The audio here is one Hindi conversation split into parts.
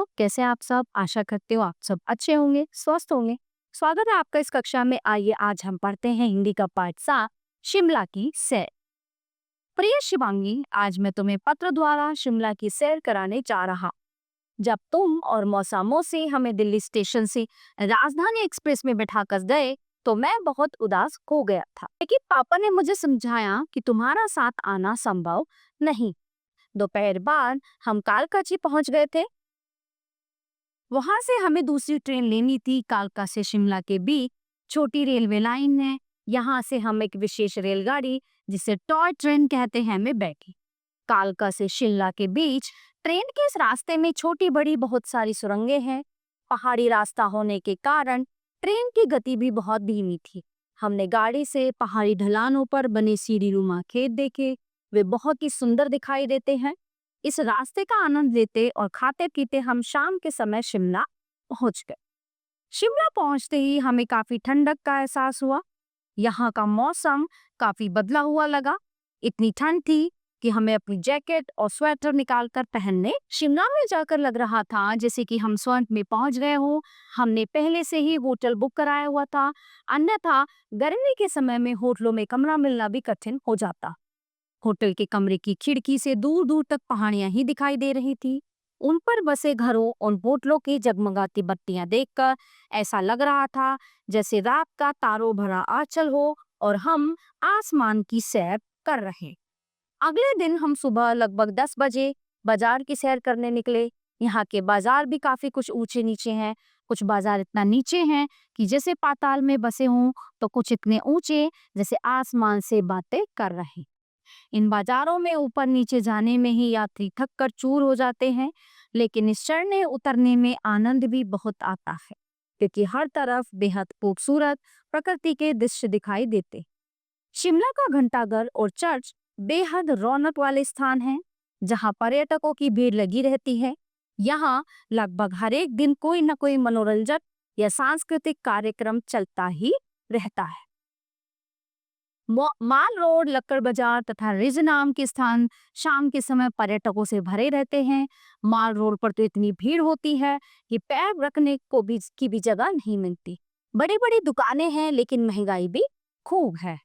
बच्चों, कैसे आप सब? आशा करते हो आप सब अच्छे होंगे, स्वस्थ होंगे। स्वागत है आपका इस कक्षा में। आइए आज हम पढ़ते हैं हिंदी का पाठ 7, शिमला की सैर। प्रिय शिवांगी, आज मैं तुम्हें पत्र द्वारा शिमला की सैर कराने जा रहा। जब तुम और मौसा मौसी हमें दिल्ली स्टेशन से राजधानी एक्सप्रेस में बिठाकर गए तो मैं बहुत उदास हो गया था, लेकिन पापा ने मुझे समझाया कि तुम्हारा साथ आना संभव नहीं। दोपहर बाद हम कालकाची पहुंच गए थे। वहां से हमें दूसरी ट्रेन लेनी थी। कालका से शिमला के बीच छोटी रेलवे लाइन है। यहाँ से हम एक विशेष रेलगाड़ी जिसे टॉय ट्रेन कहते हैं में बैठे। कालका से शिमला के बीच ट्रेन के इस रास्ते में छोटी बड़ी बहुत सारी सुरंगें हैं। पहाड़ी रास्ता होने के कारण ट्रेन की गति भी बहुत धीमी थी। हमने गाड़ी से पहाड़ी ढलानों पर बने सीढ़ीनुमा खेत देखे। वे बहुत ही सुंदर दिखाई देते हैं। इस रास्ते का आनंद लेते और खाते पीते हम शाम के समय शिमला पहुंच गए। शिमला पहुंचते ही हमें काफी ठंडक का एहसास हुआ। यहाँ का मौसम काफी बदला हुआ लगा। इतनी ठंड थी कि हमें अपनी जैकेट और स्वेटर निकालकर पहनने। शिमला में जाकर लग रहा था जैसे कि हम स्वर्ग में पहुंच गए हो। हमने पहले से ही होटल बुक कराया हुआ था, अन्यथा गर्मी के समय में होटलों में कमरा मिलना भी कठिन हो जाता। होटल के कमरे की खिड़की से दूर दूर तक पहाड़ियां ही दिखाई दे रही थी। उन पर बसे घरों और होटलों की जगमगाती बत्तियां देखकर ऐसा लग रहा था जैसे रात का तारों भरा आंचल हो और हम आसमान की सैर कर रहे। अगले दिन हम सुबह लगभग 10 बजे बाजार की सैर करने निकले। यहाँ के बाजार भी काफी कुछ ऊंचे नीचे हैं। कुछ बाजार इतना नीचे हैं कि जैसे पाताल में बसे हों, तो कुछ इतने ऊंचे जैसे आसमान से बातें कर रहे। इन बाजारों में ऊपर नीचे जाने में ही यात्री थक कर चूर हो जाते हैं, लेकिन इस चढ़ने उतरने में आनंद भी बहुत आता है, क्योंकि हर तरफ बेहद खूबसूरत प्रकृति के दृश्य दिखाई देते। शिमला का घंटाघर और चर्च बेहद रौनक वाले स्थान हैं, जहां पर्यटकों की भीड़ लगी रहती है। यहाँ लगभग हर एक दिन कोई न कोई मनोरंजक या सांस्कृतिक कार्यक्रम चलता ही रहता है। माल रोड, लक्कड़ बाजार तथा रिज नाम के स्थान शाम के समय पर्यटकों से भरे रहते हैं। माल रोड पर तो इतनी भीड़ होती है कि पैर रखने को भी जगह नहीं मिलती। बड़ी बड़ी दुकानें हैं, लेकिन महंगाई भी खूब है।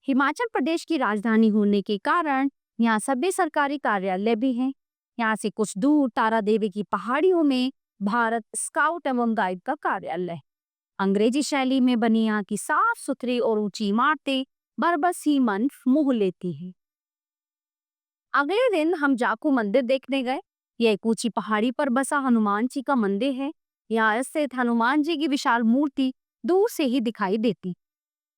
हिमाचल प्रदेश की राजधानी होने के कारण यहाँ सभी सरकारी कार्यालय भी हैं। यहाँ से कुछ दूर तारा देवी की पहाड़ियों में भारत स्काउट एवं गाइड का कार्यालय। अंग्रेजी शैली में बनी यहाँ की साफ सुथरी और ऊंची इमारतें बरबस ही मन मोह लेती हैं। अगले दिन हम जाकू मंदिर देखने गए। यह एक ऊंची पहाड़ी पर बसा हनुमान जी का मंदिर है। यहाँ स्थित हनुमान जी की विशाल मूर्ति दूर से ही दिखाई देती।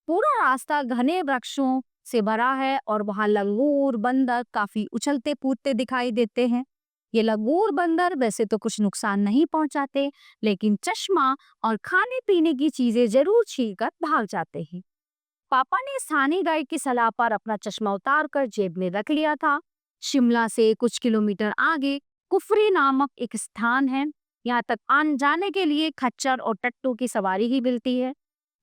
पूरा रास्ता घने वृक्षों से भरा है और वहां लंगूर बंदर काफी उछलते कूदते दिखाई देते हैं। ये लंगूर बंदर वैसे तो कुछ नुकसान नहीं पहुंचाते, लेकिन चश्मा और खाने पीने की चीजें जरूर छीनकर भाग जाते हैं। पापा ने स्थानीय गाइड की सलाह पर अपना चश्मा उतारकर जेब में रख लिया था। शिमला से कुछ किलोमीटर आगे कुफरी नामक एक स्थान है। यहाँ तक आने जाने के लिए खच्चर और टट्टू की सवारी ही मिलती है।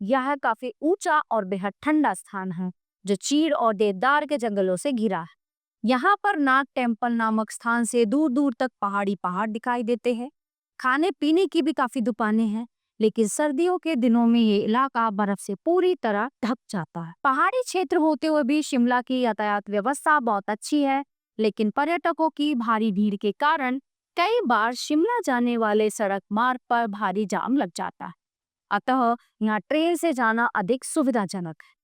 यह काफी ऊंचा और बेहद ठंडा स्थान है, जो चीड़ और देवदार के जंगलों से घिरा है। यहाँ पर नाग टेम्पल नामक स्थान से दूर दूर तक पहाड़ दिखाई देते हैं। खाने पीने की भी काफी दुकानें हैं, लेकिन सर्दियों के दिनों में ये इलाका बर्फ से पूरी तरह ढक जाता है। पहाड़ी क्षेत्र होते हुए भी शिमला की यातायात व्यवस्था बहुत अच्छी है, लेकिन पर्यटकों की भारी भीड़ के कारण कई बार शिमला जाने वाले सड़क मार्ग पर भारी जाम लग जाता है। अतः यहाँ ट्रेन से जाना अधिक सुविधाजनक है।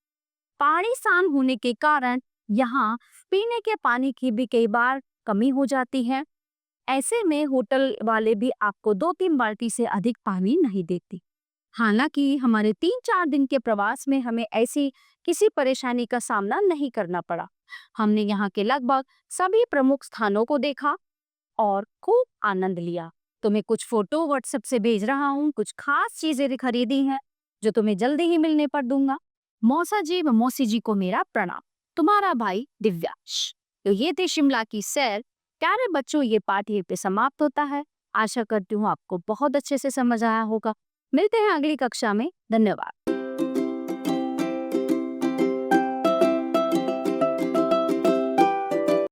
पहाड़ी स्थान होने के कारण यहाँ पीने के पानी की भी कई बार कमी हो जाती है। ऐसे में होटल वाले भी आपको 2-3 बाल्टी से अधिक पानी नहीं देती। हालांकि हमारे 3-4 दिन के प्रवास में हमें ऐसी किसी परेशानी का सामना नहीं करना पड़ा। हमने यहाँ के लगभग सभी प्रमुख स्थानों को देखा और खूब आनंद लिया। तुम्हें कुछ फोटो व्हाट्सएप से भेज रहा हूँ। कुछ खास चीजें खरीदी हैं जो तुम्हें जल्दी ही मिलने पर दूंगा। मौसा जी व मौसी जी को मेरा प्रणाम। तुम्हारा भाई दिव्यांश। तो ये थी शिमला की सैर। प्यारे बच्चों, ये पाठ यहीं पे समाप्त होता है। आशा करती हूँ आपको बहुत अच्छे से समझ आया होगा। मिलते हैं अगली कक्षा में। धन्यवाद।